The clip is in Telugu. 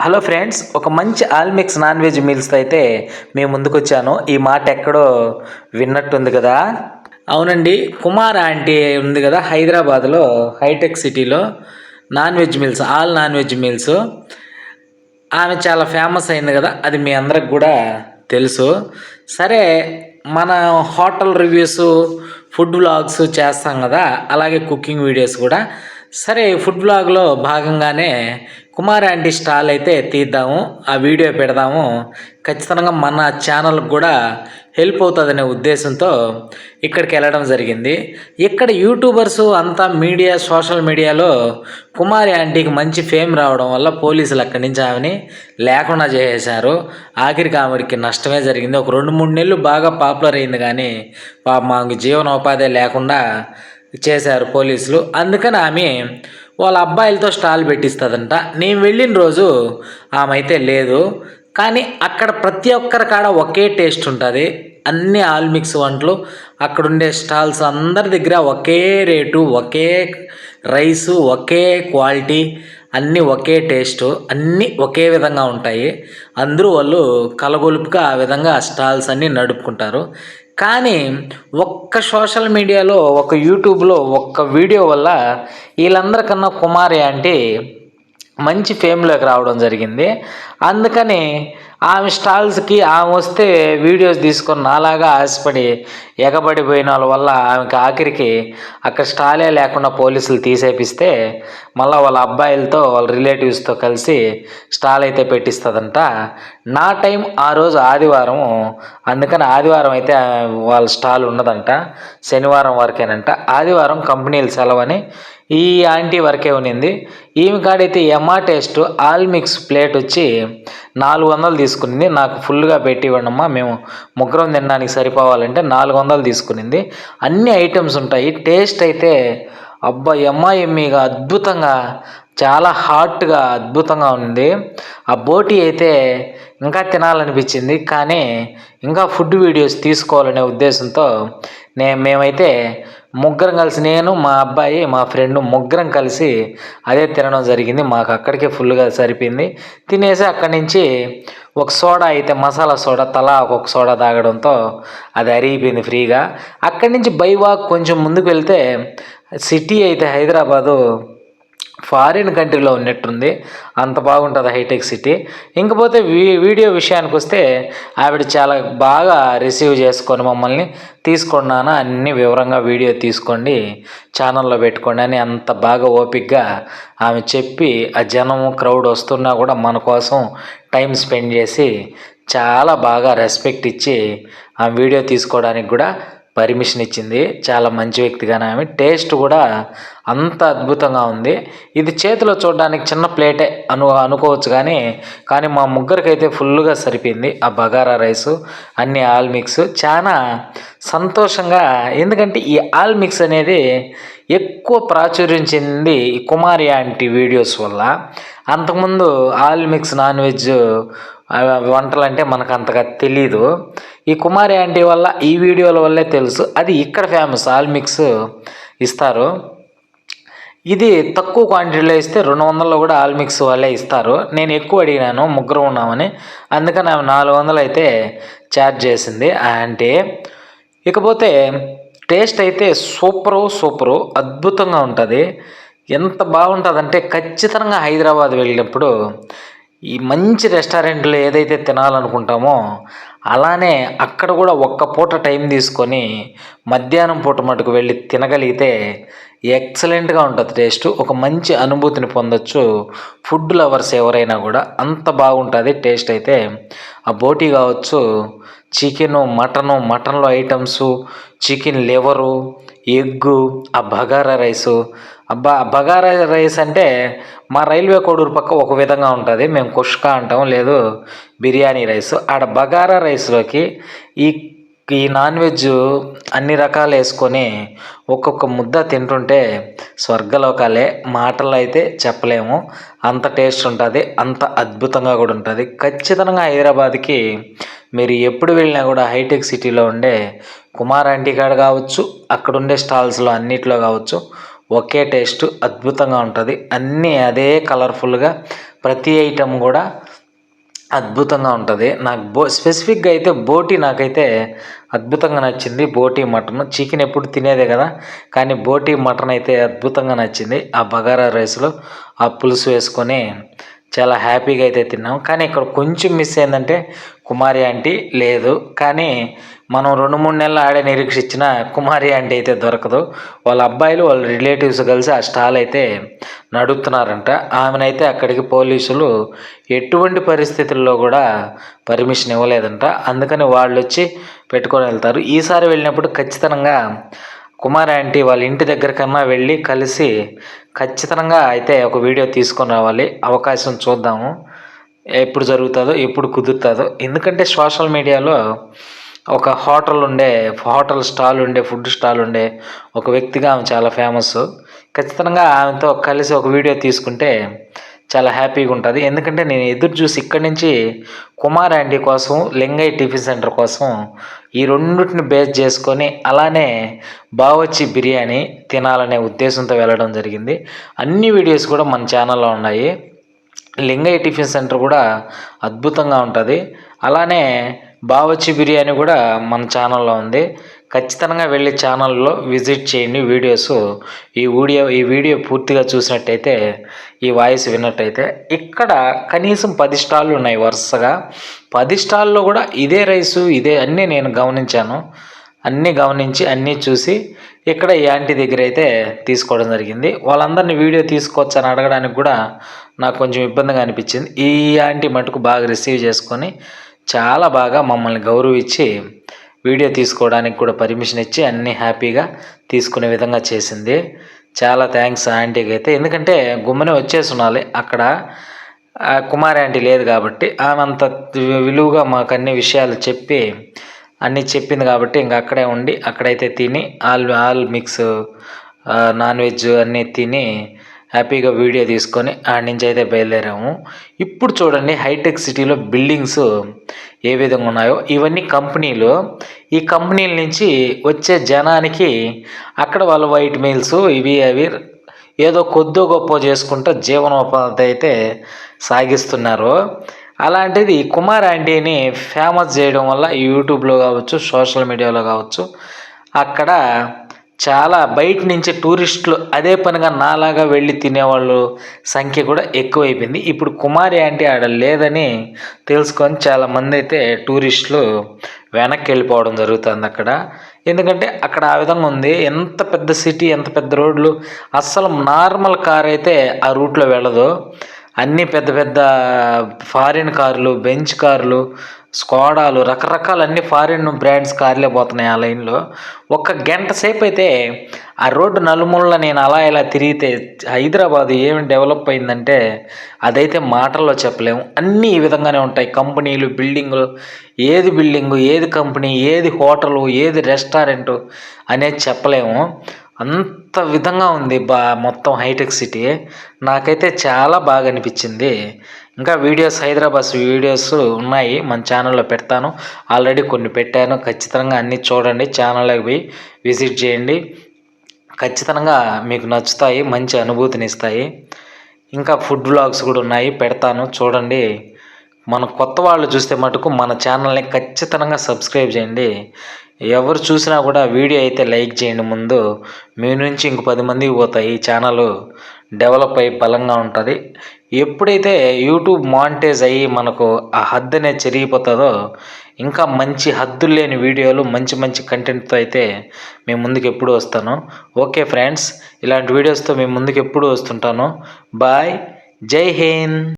హలో ఫ్రెండ్స్, ఒక మంచి ఆల్ మిక్స్ నాన్ వెజ్ మీల్స్తో అయితే మేము ముందుకు వచ్చాను. ఈ మాట ఎక్కడో విన్నట్టుంది కదా. అవునండి, కుమార్ ఆంటీ ఉంది కదా హైదరాబాద్లో హైటెక్ సిటీలో non veg meals, all non veg meals. ఆమె చాలా ఫేమస్ అయింది కదా, అది మీ అందరికి కూడా తెలుసు. సరే, మన హోటల్ రివ్యూస్, ఫుడ్ వ్లాగ్స్ చేస్తాం కదా, అలాగే కుకింగ్ వీడియోస్ కూడా. సరే, ఫుడ్ వ్లాగ్లో భాగంగానే కుమార్ ఆంటీ స్టాల్ అయితే తీద్దాము, ఆ వీడియో పెడదాము, ఖచ్చితంగా మన ఛానల్కి కూడా హెల్ప్ అవుతుందనే ఉద్దేశంతో ఇక్కడికి వెళ్ళడం జరిగింది. ఇక్కడ యూట్యూబర్స్ అంతా మీడియా, సోషల్ మీడియాలో కుమారి ఆంటీకి మంచి ఫేమ్ రావడం వల్ల పోలీసులు అక్కడి నుంచి ఆమెని లేకుండా చేసేశారు. ఆఖరికి ఆవిడకి నష్టమే జరిగింది. ఒక 2-3 నెలలు బాగా పాపులర్ అయింది, కానీ మాకు జీవనోపాధి లేకుండా చేశారు పోలీసులు. అందుకని ఆమె వాళ్ళ అబ్బాయిలతో స్టాల్ పెట్టిస్తుందంట. నేను వెళ్ళిన రోజు ఆమె అయితే లేదు, కానీ అక్కడ ప్రతి ఒక్కరి కాడ ఒకే టేస్ట్ ఉంటుంది. అన్ని ఆల్ మిక్స్ వంటలు అక్కడుండే స్టాల్స్ అందరి దగ్గర ఒకే రేటు, ఒకే రైసు, ఒకే క్వాలిటీ, అన్నీ ఒకే టేస్టు, అన్నీ ఒకే విధంగా ఉంటాయి. అందరూ వాళ్ళు కలగొలుపుగా ఆ విధంగా స్టాల్స్ అన్నీ నడుపుకుంటారు. కానీ ఒక్క సోషల్ మీడియాలో, ఒక యూట్యూబ్లో ఒక్క వీడియో వల్ల వీళ్ళందరికన్నా కుమారి అంటే మంచి ఫేమ్లోకి రావడం జరిగింది. అందుకని ఆమె స్టాల్స్కి ఆమె వస్తే వీడియోస్ తీసుకొని నాలాగా ఆశపడి ఎగబడిపోయిన వాళ్ళ వల్ల ఆమెకి ఆఖరికి అక్కడ స్టాలే లేకుండా పోలీసులు తీసేపిస్తే మళ్ళీ వాళ్ళ అబ్బాయిలతో, వాళ్ళ రిలేటివ్స్తో కలిసి స్టాల్ అయితే పెట్టిస్తుందంట. నా టైం ఆ రోజు ఆదివారం, అందుకని ఆదివారం అయితే వాళ్ళ స్టాల్ ఉండదంట, శనివారం వరకేనంట. ఆదివారం కంపెనీలు సెలవని ఈ ఆంటీ వరకే ఉన్నింది. ఈమె కాడైతే ఎమా టేస్ట్ ఆల్ మిక్స్ ప్లేట్ వచ్చి 400 తీసుకునింది. నాకు ఫుల్గా పెట్టి ఇవ్వండమ్మా, మేము ముగ్గురం తినడానికి సరిపోవాలంటే 400 తీసుకునింది. అన్ని ఐటమ్స్ ఉంటాయి. టేస్ట్ అయితే అబ్బా ఎమ్మీగా అద్భుతంగా, చాలా హాట్గా అద్భుతంగా ఉంది. ఆ బోటి అయితే ఇంకా తినాలనిపించింది, కానీ ఇంకా ఫుడ్ వీడియోస్ తీసుకోవాలనే ఉద్దేశంతో మేమైతే ముగ్గురం కలిసి, నేను, మా అబ్బాయి, మా ఫ్రెండ్ ముగ్గురం కలిసి అదే తినడం జరిగింది. మాకు అక్కడికే ఫుల్గా సరిపోయింది. తినేసి అక్కడి నుంచి ఒక సోడా అయితే, మసాలా సోడా, తలా ఒక్కొక్క సోడా తాగడంతో అది అరిగిపోయింది ఫ్రీగా. అక్కడి నుంచి బై వాక్ కొంచెం ముందుకు వెళ్తే సిటీ అయితే హైదరాబాదు ఫారిన్ కంట్రీలో ఉన్నట్టుంది, అంత బాగుంటుంది హైటెక్ సిటీ. ఇంకపోతే వీడియో విషయానికి వస్తే ఆవిడ చాలా బాగా రిసీవ్ చేసుకొని మమ్మల్ని, తీసుకున్నాను అన్ని వివరంగా వీడియో తీసుకోండి, ఛానల్లో పెట్టుకోండి అని అంత బాగా ఓపిక్గా ఆమె చెప్పి, ఆ జనము క్రౌడ్ వస్తున్నా కూడా మన కోసం టైం స్పెండ్ చేసి చాలా బాగా రెస్పెక్ట్ ఇచ్చి ఆ వీడియో తీసుకోవడానికి కూడా పర్మిషన్ ఇచ్చింది. చాలా మంచి వ్యక్తిగానే ఆమె. టేస్ట్ కూడా అంత అద్భుతంగా ఉంది. ఇది చేతిలో చూడడానికి చిన్న ప్లేటే అనుకోవచ్చు, కానీ మా ముగ్గురికైతే ఫుల్గా సరిపోయింది. ఆ బగారా రైసు, అన్ని ఆల్ మిక్స్ చాలా సంతోషంగా. ఎందుకంటే ఈ ఆల్ మిక్స్ అనేది ఎక్కువ ప్రాచుర్యం చెందింది ఈ కుమారి ఆంటీ వీడియోస్ వల్ల. అంతకుముందు ఆల్ మిక్స్ నాన్ వెజ్ వంటలు అంటే మనకు అంతగా తెలీదు. ఈ కుమారి ఆంటీ వల్ల, ఈ వీడియోల వల్లే తెలుసు. అది ఇక్కడ ఫేమస్, ఆల్ మిక్స్ ఇస్తారు. ఇది తక్కువ క్వాంటిటీలో ఇస్తే 200లో కూడా ఆల్ మిక్స్ వాళ్ళే ఇస్తారు. నేను ఎక్కువ అడిగినాను, ముగ్గురు ఉన్నామని, అందుకని ఆమె 400 అయితే ఛార్జ్ చేసింది అంటే. ఇకపోతే టేస్ట్ అయితే సూపరు అద్భుతంగా ఉంటుంది. ఎంత బాగుంటుందంటే ఖచ్చితంగా హైదరాబాద్ వెళ్ళినప్పుడు ఈ మంచి రెస్టారెంట్లో ఏదైతే తినాలనుకుంటామో అలానే అక్కడ కూడా ఒక్క పూట టైం తీసుకొని మధ్యాహ్నం పూట మటుకు వెళ్ళి తినగలిగితే ఎక్సలెంట్గా ఉంటుంది టేస్ట్. ఒక మంచి అనుభూతిని పొందొచ్చు ఫుడ్ లవర్స్ ఎవరైనా కూడా, అంత బాగుంటుంది టేస్ట్ అయితే. ఆ బోటీ కావచ్చు, చికెను, మటన్లో ఐటమ్స్, చికెన్ లివరు, ఎగ్గు, ఆ బగారా రైసు. బగారా రైస్ అంటే మా రైల్వే కోడూరు పక్క ఒక విధంగా ఉంటుంది, మేము కుష్కా అంటాం, లేదు బిర్యానీ రైస్. ఆడ బగారా రైస్లోకి ఈ నాన్ వెజ్ అన్ని రకాలు వేసుకొని ఒక్కొక్క ముద్ద తింటుంటే స్వర్గలోకాలే, మాటల్లో అయితే చెప్పలేము, అంత టేస్ట్ ఉంటుంది, అంత అద్భుతంగా కూడా ఉంటుంది. ఖచ్చితంగా హైదరాబాద్కి మీరు ఎప్పుడు వెళ్ళినా కూడా హైటెక్ సిటీలో ఉండే కుమార్ ఆంటీ కాడ కావచ్చు, అక్కడ ఉండే స్టాల్స్లో అన్నిట్లో కావచ్చు, ఒకే టేస్ట్ అద్భుతంగా ఉంటుంది. అన్నీ అదే కలర్ఫుల్గా ప్రతి ఐటెం కూడా అద్భుతంగా ఉంటుంది. నాకు స్పెసిఫిక్గా అయితే బోటి నాకైతే అద్భుతంగా నచ్చింది. బోటి మటన్, చికెన్ ఎప్పుడు తినేదే కదా, కానీ బోటి మటన్ అయితే అద్భుతంగా నచ్చింది. ఆ బగారా రైస్లో ఆ పులుసు వేసుకొని చాలా హ్యాపీగా అయితే తిన్నాం. కానీ ఇక్కడ కొంచెం మిస్ అయిందంటే కుమారి ఆంటీ లేదు. కానీ మనం 2-3 నెలలు ఆడే నిరీక్షించిన కుమారి ఆంటీ అయితే దొరకదు. వాళ్ళ అబ్బాయిలు వాళ్ళ రిలేటివ్స్ కలిసి ఆ స్టాల్ అయితే నడుపుతున్నారంట. ఆమెనైతే అక్కడికి పోలీసులు ఎటువంటి పరిస్థితుల్లో కూడా పర్మిషన్ ఇవ్వలేదంట. అందుకని వాళ్ళు వచ్చి పెట్టుకొని వెళ్తారు. ఈసారి వెళ్ళినప్పుడు ఖచ్చితంగా కుమార్ ఆంటీ వాళ్ళ ఇంటి దగ్గర కన్నా వెళ్ళి కలిసి ఖచ్చితంగా అయితే ఒక వీడియో తీసుకొని రావాలి. అవకాశం చూద్దాము ఎప్పుడు జరుగుతుందో, ఎప్పుడు కుదురుతుందో. ఎందుకంటే సోషల్ మీడియాలో ఒక హోటల్ స్టాల్ ఉండే, ఫుడ్ స్టాల్ ఉండే ఒక వ్యక్తిగా ఆమె చాలా ఫేమస్. ఖచ్చితంగా ఆమెతో కలిసి ఒక వీడియో తీసుకుంటే చాలా హ్యాపీగా ఉంటుంది. ఎందుకంటే నేను ఎదురు చూసి ఇక్కడి నుంచి కుమార్ ఆంటీ కోసం, లింగయ్య టిఫిన్ సెంటర్ కోసం ఈ రెండింటిని బేస్ చేసుకొని అలానే బావచ్చి బిర్యానీ తినాలనే ఉద్దేశంతో వెళ్ళడం జరిగింది. అన్ని వీడియోస్ కూడా మన ఛానల్లో ఉన్నాయి. లింగయ్య టిఫిన్ సెంటర్ కూడా అద్భుతంగా ఉంటుంది. అలానే బావచ్చి బిర్యానీ కూడా మన ఛానల్లో ఉంది. ఖచ్చితంగా వెళ్ళి ఛానల్లో విజిట్ చేయండి. ఈ వీడియో పూర్తిగా చూసినట్టయితే, ఈ వాయిస్ విన్నట్టయితే ఇక్కడ కనీసం 10 స్టాళ్ళు ఉన్నాయి వరుసగా. 10 స్టాల్లో కూడా ఇదే రైసు, ఇదే అన్నీ నేను గమనించాను. అన్నీ గమనించి అన్నీ చూసి ఇక్కడ ఈ ఆంటీ దగ్గర అయితే తీసుకోవడం జరిగింది. వాళ్ళందరినీ వీడియో తీసుకోవచ్చని అడగడానికి కూడా నాకు కొంచెం ఇబ్బందిగా అనిపించింది. ఈ ఆంటీ మటుకు బాగా రిసీవ్ చేసుకొని చాలా బాగా మమ్మల్ని గౌరవించి వీడియో తీసుకోవడానికి కూడా పర్మిషన్ ఇచ్చి అన్నీ హ్యాపీగా తీసుకునే విధంగా చేసింది. చాలా థ్యాంక్స్ ఆంటీకి అయితే. ఎందుకంటే గుమ్మనే వచ్చేసి ఉండాలి, అక్కడ కుమారి ఆంటీ లేదు కాబట్టి ఆమె అంత విలువగా మాకు అన్ని విషయాలు అన్నీ చెప్పింది కాబట్టి ఇంక అక్కడే ఉండి అక్కడైతే తిని ఆల్ మిక్స్ నాన్ వెజ్ అన్నీ తిని హ్యాపీగా వీడియో తీసుకొని ఆడి నుంచి అయితే బయలుదేరాము. ఇప్పుడు చూడండి హైటెక్ సిటీలో బిల్డింగ్స్ ఏ విధంగా ఉన్నాయో. ఇవన్నీ కంపెనీలు. ఈ కంపెనీల నుంచి వచ్చే జనానికి అక్కడ వాళ్ళ వైట్ మెయిల్స్ అవి ఏదో కొద్దో గొప్ప చేసుకుంటూ జీవనోపాధి అయితే సాగిస్తున్నారు. అలాంటిది కుమార్ ఆంటీని ఫేమస్ చేయడం వల్ల యూట్యూబ్లో కావచ్చు, సోషల్ మీడియాలో కావచ్చు, అక్కడ చాలా బయట నుంచి టూరిస్టులు అదే పనిగా నాలాగా వెళ్ళి తినేవాళ్ళు సంఖ్య కూడా ఎక్కువైపోయింది. ఇప్పుడు కుమారి ఆంటీ ఆడ లేదని తెలుసుకొని చాలామంది అయితే టూరిస్టులు వెనక్కి వెళ్ళిపోవడం జరుగుతుంది అక్కడ. ఎందుకంటే అక్కడ ఆ విధంగా ఉంది. ఎంత పెద్ద సిటీ, ఎంత పెద్ద రోడ్లు, అస్సలు నార్మల్ కార్ అయితే ఆ రూట్లో వెళ్ళదు. అన్నీ పెద్ద పెద్ద ఫారిన్ కార్లు, బెంచ్ కార్లు, స్కోడాలు, రకరకాల అన్ని ఫారిన్ బ్రాండ్స్ కార్లే పోతున్నాయి ఆ లైన్లో. 1 గంట సేపు అయితే ఆ రోడ్డు నలుమూలల నేను అలా ఇలా తిరిగితే హైదరాబాదు ఏమి డెవలప్ అయిందంటే అదైతే మాటల్లో చెప్పలేము. అన్నీ ఈ విధంగానే ఉంటాయి. కంపెనీలు, బిల్డింగులు, ఏది కంపెనీ, ఏది హోటలు, ఏది రెస్టారెంటు అనేది చెప్పలేము. అంత విధంగా ఉంది మొత్తం హైటెక్ సిటీ. నాకైతే చాలా బాగా అనిపించింది. ఇంకా హైదరాబాద్ వీడియోస్ ఉన్నాయి, మన ఛానల్లో పెడతాను. ఆల్రెడీ కొన్ని పెట్టాను. ఖచ్చితంగా అన్నీ చూడండి, ఛానల్లోకి పోయి విజిట్ చేయండి. ఖచ్చితంగా మీకు నచ్చుతాయి, మంచి అనుభూతిని ఇస్తాయి. ఇంకా ఫుడ్ వ్లాగ్స్ కూడా ఉన్నాయి, పెడతాను చూడండి. మన కొత్త వాళ్ళు చూస్తే మటుకు మన ఛానల్ని ఖచ్చితంగా సబ్స్క్రైబ్ చేయండి. ఎవరు చూసినా కూడా వీడియో అయితే లైక్ చేయండి. ముందు మీ నుంచి ఇంక 10 మందికి పోతాయి. ఈ ఛానల్ డెవలప్ అయ్యి బలంగా ఉంటుంది. ఎప్పుడైతే యూట్యూబ్ మానిటైజ్ అయ్యి మనకు ఆ హద్దు అనేది చెరిగిపోతుందో ఇంకా మంచి హద్దులు లేని వీడియోలు, మంచి మంచి కంటెంట్తో అయితే మేము ముందుకు ఎప్పుడు వస్తాను. ఓకే ఫ్రెండ్స్, ఇలాంటి వీడియోస్తో మేము ముందుకు ఎప్పుడు వస్తుంటాను. బాయ్, జై హింద్.